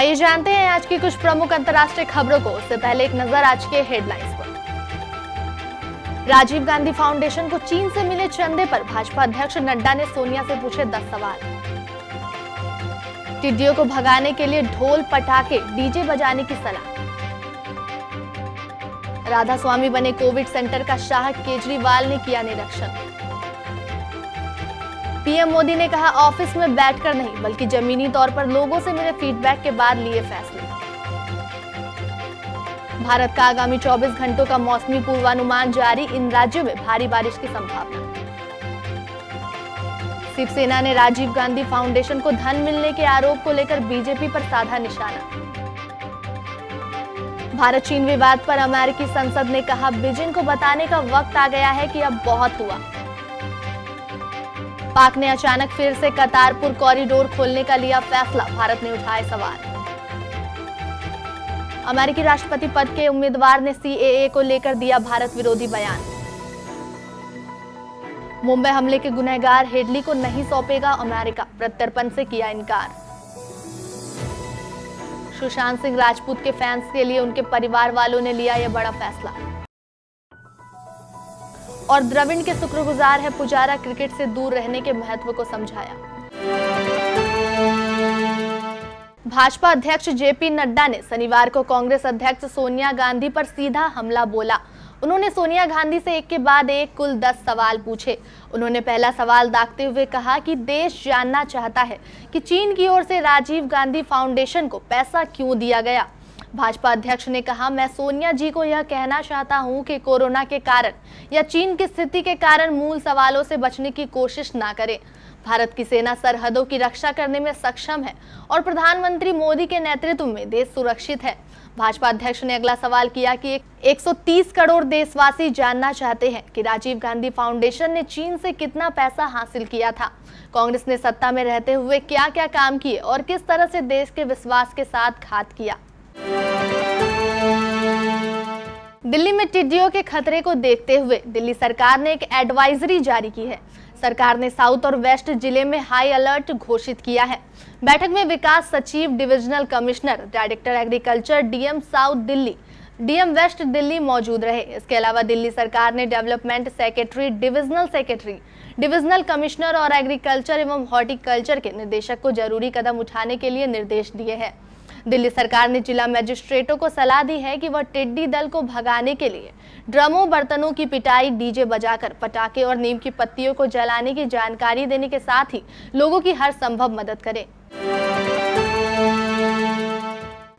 आइए जानते हैं आज की कुछ प्रमुख अंतर्राष्ट्रीय खबरों को। उससे पहले एक नजर आज के हेडलाइंस पर। राजीव गांधी फाउंडेशन को चीन से मिले चंदे पर भाजपा अध्यक्ष नड्डा ने सोनिया से पूछे 10 सवाल। टिड्डियों को भगाने के लिए ढोल पटाखे डीजे बजाने की सलाह। राधा स्वामी बने कोविड सेंटर का शाह, केजरीवाल ने किया निरीक्षण। पीएम मोदी ने कहा ऑफिस में बैठकर नहीं बल्कि जमीनी तौर पर लोगों से मिले फीडबैक के बाद लिए फैसले। भारत का आगामी 24 घंटों का मौसमी पूर्वानुमान जारी, इन राज्यों में भारी बारिश की संभावना। शिवसेना ने राजीव गांधी फाउंडेशन को धन मिलने के आरोप को लेकर बीजेपी पर साधा निशाना। भारत चीन विवाद पर अमेरिकी संसद ने कहा बीजिंग को बताने का वक्त आ गया है कि अब बहुत हुआ। पाक ने अचानक फिर से करतारपुर कॉरिडोर खोलने का लिया फैसला, भारत ने उठाए सवाल। अमेरिकी राष्ट्रपति पद के उम्मीदवार ने सीएए को लेकर दिया भारत विरोधी बयान। मुंबई हमले के गुनहगार हेडली को नहीं सौंपेगा अमेरिका, प्रत्यर्पण से किया इनकार। सुशांत सिंह राजपूत के फैंस के लिए उनके परिवार वालों ने लिया यह बड़ा फैसला। और द्रविड़ के शुक्रगुजार है पुजारा, क्रिकेट से दूर रहने के महत्व को समझाया। भाजपा अध्यक्ष जेपी नड्डा ने शनिवार को कांग्रेस अध्यक्ष सोनिया गांधी पर सीधा हमला बोला। उन्होंने सोनिया गांधी से एक के बाद एक कुल 10 सवाल पूछे। उन्होंने पहला सवाल दागते हुए कहा कि देश जानना चाहता है कि चीन की ओर से राजीव गांधी फाउंडेशन को पैसा क्यों दिया गया। भाजपा अध्यक्ष ने कहा मैं सोनिया जी को यह कहना चाहता हूं कि कोरोना के कारण या चीन की स्थिति के कारण मूल सवालों से बचने की कोशिश ना करें। भारत की सेना सरहदों की रक्षा करने में सक्षम है और प्रधानमंत्री मोदी के नेतृत्व में देश सुरक्षित है। भाजपा अध्यक्ष ने अगला सवाल किया कि 130 करोड़ देशवासी जानना चाहते हैं कि राजीव गांधी फाउंडेशन ने चीन से कितना पैसा हासिल किया था, कांग्रेस ने सत्ता में रहते हुए क्या क्या काम किए और किस तरह से देश के विश्वास के साथ घात किया। दिल्ली में टिड्डियों के खतरे को देखते हुए दिल्ली सरकार ने एक एडवाइजरी जारी की है। सरकार ने साउथ और वेस्ट जिले में हाई अलर्ट घोषित किया है। बैठक में विकास सचिव, divisional commissioner, director agriculture, DM south Delhi, DM west Delhi मौजूद रहे। इसके अलावा दिल्ली सरकार ने development secretary, divisional secretary, divisional commissioner और एग्रीकल्चर एवं हॉर्टिकल्चर के निदेशक को जरूरी कदम उठाने के लिए निर्देश दिए हैं। दिल्ली सरकार ने जिला मजिस्ट्रेटों को सलाह दी है कि वह टिड्डी दल को भगाने के लिए ड्रमों, बर्तनों की पिटाई, डीजे बजाकर पटाखे और नीम की पत्तियों को जलाने की जानकारी देने के साथ ही लोगों की हर संभव मदद करें।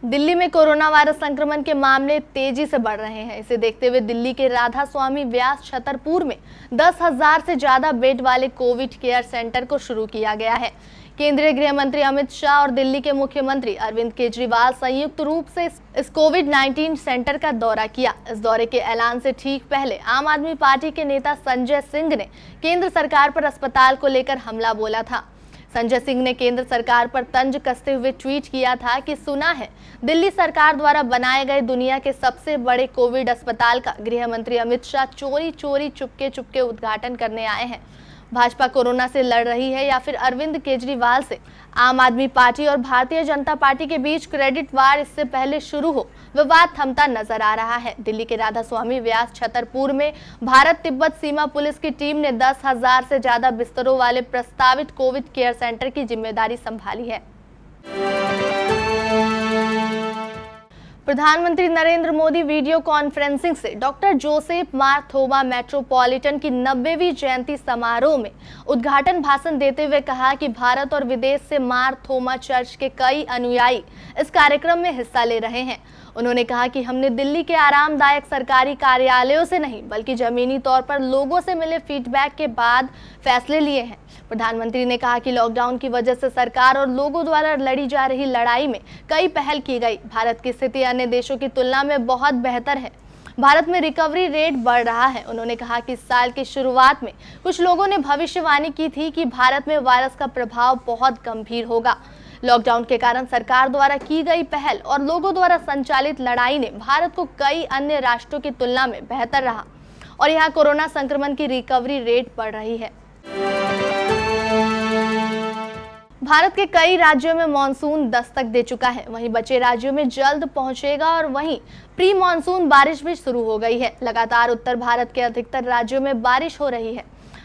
दिल्ली में कोरोना वायरस संक्रमण के मामले तेजी से बढ़ रहे हैं। इसे देखते हुए दिल्ली के राधा स्वामी व्यास छतरपुर में 10,000 से ज्यादा बेड वाले कोविड केयर सेंटर को शुरू किया गया है। केंद्रीय गृह मंत्री अमित शाह और दिल्ली के मुख्यमंत्री अरविंद केजरीवाल संयुक्त रूप से इस कोविड-19 सेंटर का दौरा किया। इस दौरे के ऐलान से ठीक पहले आम आदमी पार्टी के नेता संजय सिंह ने केंद्र सरकार पर अस्पताल को लेकर हमला बोला था। संजय सिंह ने केंद्र सरकार पर तंज कसते हुए ट्वीट किया था कि सुना है दिल्ली सरकार द्वारा बनाए गए दुनिया के सबसे बड़े कोविड अस्पताल का गृह मंत्री अमित शाह चोरी चोरी चुपके चुपके उद्घाटन करने आए हैं। भाजपा कोरोना से लड़ रही है या फिर अरविंद केजरीवाल से? आम आदमी पार्टी और भारतीय जनता पार्टी के बीच क्रेडिट वार इससे पहले शुरू हो विवाद थमता नजर आ रहा है। दिल्ली के राधा स्वामी व्यास छतरपुर में भारत तिब्बत सीमा पुलिस की टीम ने 10,000 से ज्यादा बिस्तरों वाले प्रस्तावित कोविड केयर सेंटर की जिम्मेदारी संभाली है। प्रधानमंत्री नरेंद्र मोदी वीडियो कॉन्फ्रेंसिंग से डॉक्टर जोसेफ मार थोमा मेट्रोपॉलिटन की 90वीं जयंती समारोह में उद्घाटन भाषण देते हुए कहा कि भारत और विदेश से मार थोमा चर्च के कई अनुयायी इस कार्यक्रम में हिस्सा ले रहे हैं। उन्होंने कहा कि हमने दिल्ली के आरामदायक सरकारी कार्यालयों से नहीं बल्कि जमीनी तौर पर लोगों से मिले फीडबैक के बाद फैसले लिए हैं। प्रधानमंत्री ने कहा कि लॉकडाउन की वजह से सरकार और लोगों द्वारा लड़ी जा रही लड़ाई में कई पहल की गई। भारत की स्थिति अन्य देशों की तुलना में बहुत बेहतर है। भारत में रिकवरी रेट बढ़ रहा है। उन्होंने कहा कि इस साल की शुरुआत में कुछ लोगों ने भविष्यवाणी की थी कि भारत में वायरस का प्रभाव बहुत गंभीर होगा। लॉकडाउन के कारण सरकार द्वारा की गई पहल और लोगों द्वारा संचालित लड़ाई ने भारत को कई अन्य राष्ट्रों की तुलना में बेहतर रहा और यहाँ कोरोना संक्रमण की रिकवरी रेट बढ़ रही है। भारत के कई राज्यों में मानसून दस्तक दे चुका है, वहीं बचे राज्यों में जल्द पहुंचेगा और वहीं प्री मानसून बारिश भी शुरू हो गई है। लगातार उत्तर भारत के अधिकतर राज्यों में बारिश हो रही है।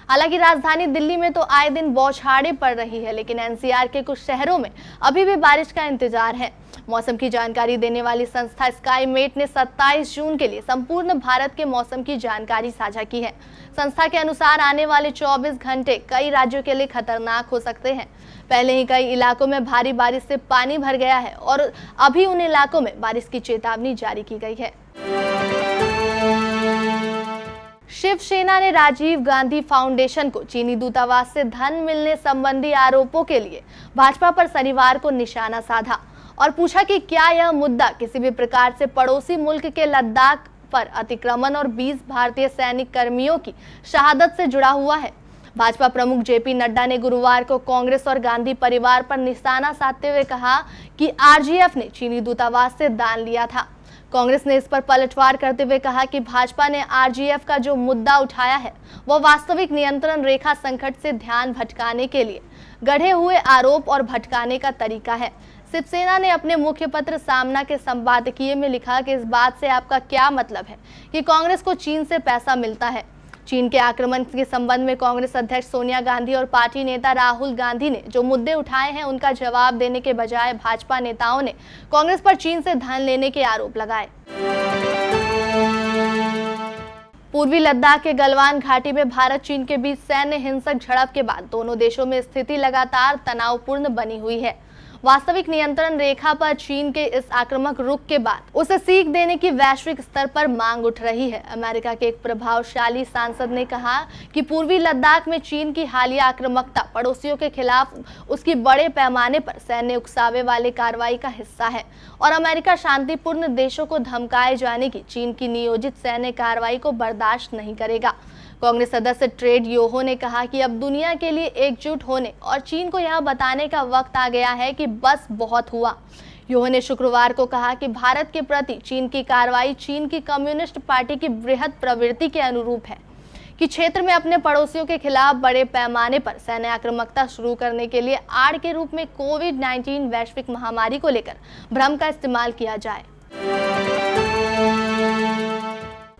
हालांकि राजधानी दिल्ली में तो आए दिन बौछारें पड़ रही है, लेकिन एनसीआर के कुछ शहरों में अभी भी बारिश का इंतजार है। मौसम की जानकारी देने वाली संस्था स्काईमेट ने 27 जून के लिए संपूर्ण भारत के मौसम की जानकारी साझा की है। संस्था के अनुसार आने वाले 24 घंटे कई राज्यों के लिए खतरनाक हो सकते हैं। पहले ही कई इलाकों में भारी बारिश से पानी भर गया है और अभी उन इलाकों में बारिश की चेतावनी जारी की गई है। शिवसेना ने राजीव गांधी फाउंडेशन को चीनी दूतावास से धन मिलने संबंधी आरोपों के लिए भाजपा पर शनिवार को निशाना साधा और पूछा कि क्या यह मुद्दा किसी भी प्रकार से पड़ोसी मुल्क के लद्दाख पर अतिक्रमण और 20 भारतीय सैनिक कर्मियों की शहादत से जुड़ा हुआ है। भाजपा प्रमुख जेपी नड्डा ने गुरुवार को कांग्रेस और गांधी परिवार पर निशाना साधते हुए कहा कि आरजीएफ ने चीनी दूतावास से दान लिया था। कांग्रेस ने इस पर पलटवार करते हुए कहा कि भाजपा ने आरजीएफ का जो मुद्दा उठाया है वह वास्तविक नियंत्रण रेखा संकट से ध्यान भटकाने के लिए गढ़े हुए आरोप और भटकाने का तरीका है। शिवसेना ने अपने मुख्य पत्र सामना के संपादकीय में लिखा कि इस बात से आपका क्या मतलब है कि कांग्रेस को चीन से पैसा मिलता है। चीन के आक्रमण के संबंध में कांग्रेस अध्यक्ष सोनिया गांधी और पार्टी नेता राहुल गांधी ने जो मुद्दे उठाए हैं उनका जवाब देने के बजाय भाजपा नेताओं ने कांग्रेस पर चीन से धन लेने के आरोप लगाए। पूर्वी लद्दाख के गलवान घाटी में भारत चीन के बीच सैन्य हिंसक झड़प के बाद दोनों देशों में स्थिति लगातार तनावपूर्ण बनी हुई है। वास्तविक नियंत्रण रेखा पर चीन के इस आक्रामक रुख के बाद उसे सीख देने की वैश्विक स्तर पर मांग उठ रही है। अमेरिका के एक प्रभावशाली सांसद ने कहा कि पूर्वी लद्दाख में चीन की हालिया आक्रामकता पड़ोसियों के खिलाफ उसकी बड़े पैमाने पर सैन्य उकसावे वाले कार्रवाई का हिस्सा है और अमेरिका शांतिपूर्ण देशों को धमकाए जाने की चीन की नियोजित सैन्य कार्रवाई को बर्दाश्त नहीं करेगा। कांग्रेस सदस्य ट्रेड योहो ने कहा कि अब दुनिया के लिए एकजुट होने और चीन को यह बताने का वक्त आ गया है कि बस बहुत हुआ। योहो ने शुक्रवार को कहा कि भारत के प्रति चीन की कार्रवाई चीन की कम्युनिस्ट पार्टी की बृहद प्रवृत्ति के अनुरूप है कि क्षेत्र में अपने पड़ोसियों के खिलाफ बड़े पैमाने पर सैन्य आक्रामकता शुरू करने के लिए आड़ के रूप में कोविड-19 वैश्विक महामारी को लेकर भ्रम का इस्तेमाल किया जाए।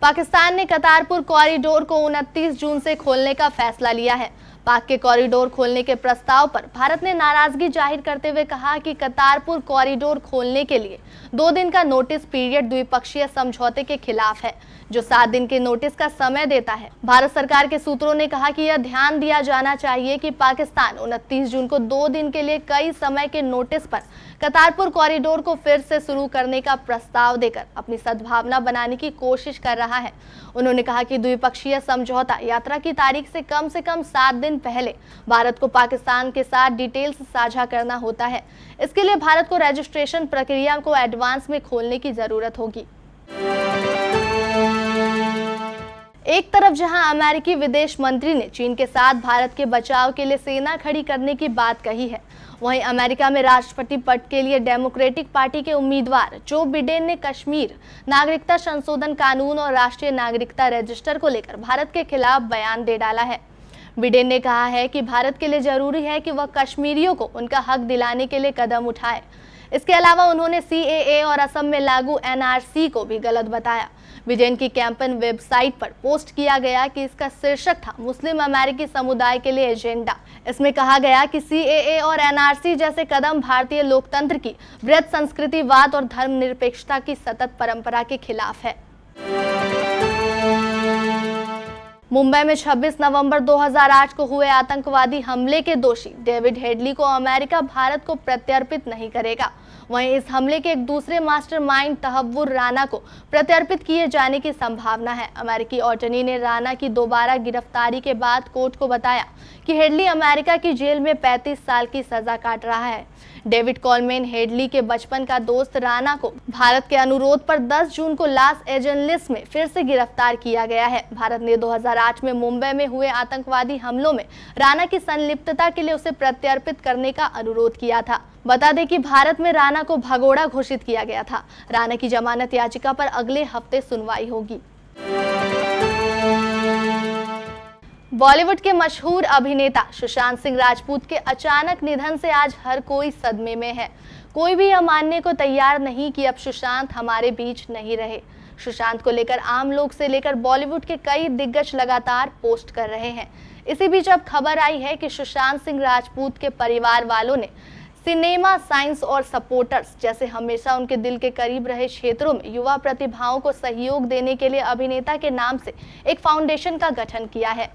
पाकिस्तान ने करतारपुर कॉरिडोर को 29 जून से खोलने का फैसला लिया है। पाक के कॉरिडोर खोलने के प्रस्ताव पर भारत ने नाराजगी जाहिर करते हुए कहा कि करतारपुर कॉरिडोर खोलने के लिए 2 दिन का नोटिस पीरियड द्विपक्षीय समझौते के खिलाफ है, जो 7 दिन के नोटिस का समय देता है। भारत सरकार के सूत्रों ने कहा कि यह ध्यान दिया जाना चाहिए कि पाकिस्तान 29 जून को 2 दिन के लिए कई समय के नोटिस पर करतारपुर कॉरिडोर को फिर से शुरू करने का प्रस्ताव देकर अपनी सद्भावना बनाने की कोशिश कर रहा है। उन्होंने कहा कि द्विपक्षीय समझौता यात्रा की तारीख से कम 7 दिन पहले भारत को पाकिस्तान के साथ डिटेल्स साझा करना होता है। इसके लिए भारत को रजिस्ट्रेशन प्रक्रिया को एडवांस में खोलने की जरूरत होगी। एक तरफ जहां अमेरिकी विदेश मंत्री ने चीन के साथ भारत के बचाव के लिए सेना खड़ी करने की बात कही है, वहीं अमेरिका में राष्ट्रपति पद के लिए डेमोक्रेटिक पार्टी के उम्मीदवार जो बिडेन ने कश्मीर नागरिकता संशोधन कानून और राष्ट्रीय नागरिकता रजिस्टर को लेकर भारत के खिलाफ बयान दे डाला है। बिडेन ने कहा है कि भारत के लिए जरूरी है कि वह कश्मीरियों को उनका हक दिलाने के लिए कदम उठाए। इसके अलावा उन्होंने सीएए और असम में लागू एनआरसी को भी गलत बताया। बिडेन की कैंपेन वेबसाइट पर पोस्ट किया गया कि इसका शीर्षक था मुस्लिम अमेरिकी समुदाय के लिए एजेंडा। इसमें कहा गया कि सीएए और एनआरसी जैसे कदम भारतीय लोकतंत्र की वृहद संस्कृतिवाद और धर्मनिरपेक्षता की सतत परंपरा के खिलाफ है। मुंबई में 26 नवंबर 2008 को हुए आतंकवादी हमले के दोषी डेविड हेडली को अमेरिका भारत को प्रत्यर्पित नहीं करेगा। वहीं इस हमले के एक दूसरे मास्टरमाइंड तहव्वुर राना को प्रत्यर्पित किए जाने की संभावना है। अमेरिकी अटॉर्नी ने राना की दोबारा गिरफ्तारी के बाद कोर्ट को बताया कि हेडली अमेरिका की जेल में 35 साल की सजा काट रहा है। डेविड कॉलमैन हेडली के बचपन का दोस्त राना को भारत के अनुरोध पर 10 जून को लॉस एंजलिस में फिर से गिरफ्तार किया गया है। भारत ने 2008 में मुंबई में हुए आतंकवादी हमलों में राना की संलिप्तता के लिए उसे प्रत्यर्पित करने का अनुरोध किया था। बता दें कि भारत में राना को भगोड़ा घोषित किया गया था। राना की जमानत याचिका पर अगले हफ्ते सुनवाई होगी। बॉलीवुड के मशहूर अभिनेता सुशांत सिंह राजपूत के अचानक निधन से आज हर कोई सदमे में है। कोई भी यह मानने को तैयार नहीं कि अब सुशांत हमारे बीच नहीं रहे। सुशांत को लेकर आम लोग से लेकर बॉलीवुड के कई दिग्गज लगातार पोस्ट कर रहे हैं। इसी बीच अब खबर आई है कि सुशांत सिंह राजपूत के परिवार वालों ने सिनेमा, साइंस और सपोर्टर्स जैसे हमेशा उनके दिल के करीब रहे क्षेत्रों में युवा प्रतिभाओं को सहयोग देने के लिए अभिनेता के नाम से एक फाउंडेशन का गठन किया है।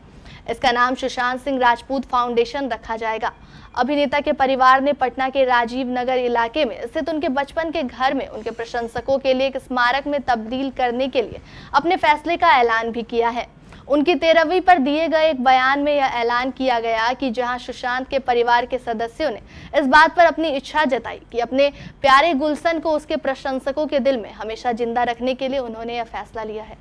इसका नाम सुशांत सिंह राजपूत फाउंडेशन रखा जाएगा। अभिनेता के परिवार ने पटना के राजीव नगर इलाके में स्थित उनके बचपन के घर में उनके प्रशंसकों के लिए एक स्मारक में तब्दील करने के लिए अपने फैसले का ऐलान भी किया है। उनकी 13वीं पर दिए गए एक बयान में यह ऐलान किया गया कि जहां सुशांत के परिवार के सदस्यों ने इस बात पर अपनी इच्छा जताई कि अपने प्यारे गुलशन को उसके प्रशंसकों के दिल में हमेशा जिंदा रखने के लिए उन्होंने यह फैसला लिया है।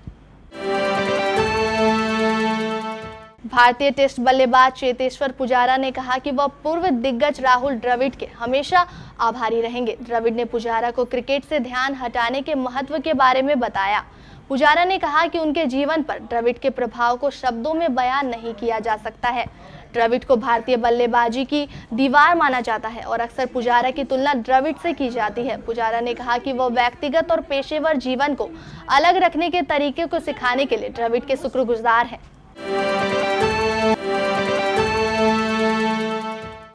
भारतीय टेस्ट बल्लेबाज चेतेश्वर पुजारा ने कहा कि वह पूर्व दिग्गज राहुल द्रविड़ के हमेशा आभारी रहेंगे। द्रविड़ ने पुजारा को क्रिकेट से ध्यान हटाने के महत्व के बारे में बताया। पुजारा ने कहा कि उनके जीवन पर द्रविड़ के प्रभाव को शब्दों में बयान नहीं किया जा सकता है। द्रविड़ को भारतीय बल्लेबाजी की दीवार माना जाता है और अक्सर पुजारा की तुलना द्रविड़ से की जाती है। पुजारा ने कहा कि वह व्यक्तिगत और पेशेवर जीवन को अलग रखने के तरीके को सिखाने के लिए द्रविड़ के शुक्रगुजार हैं।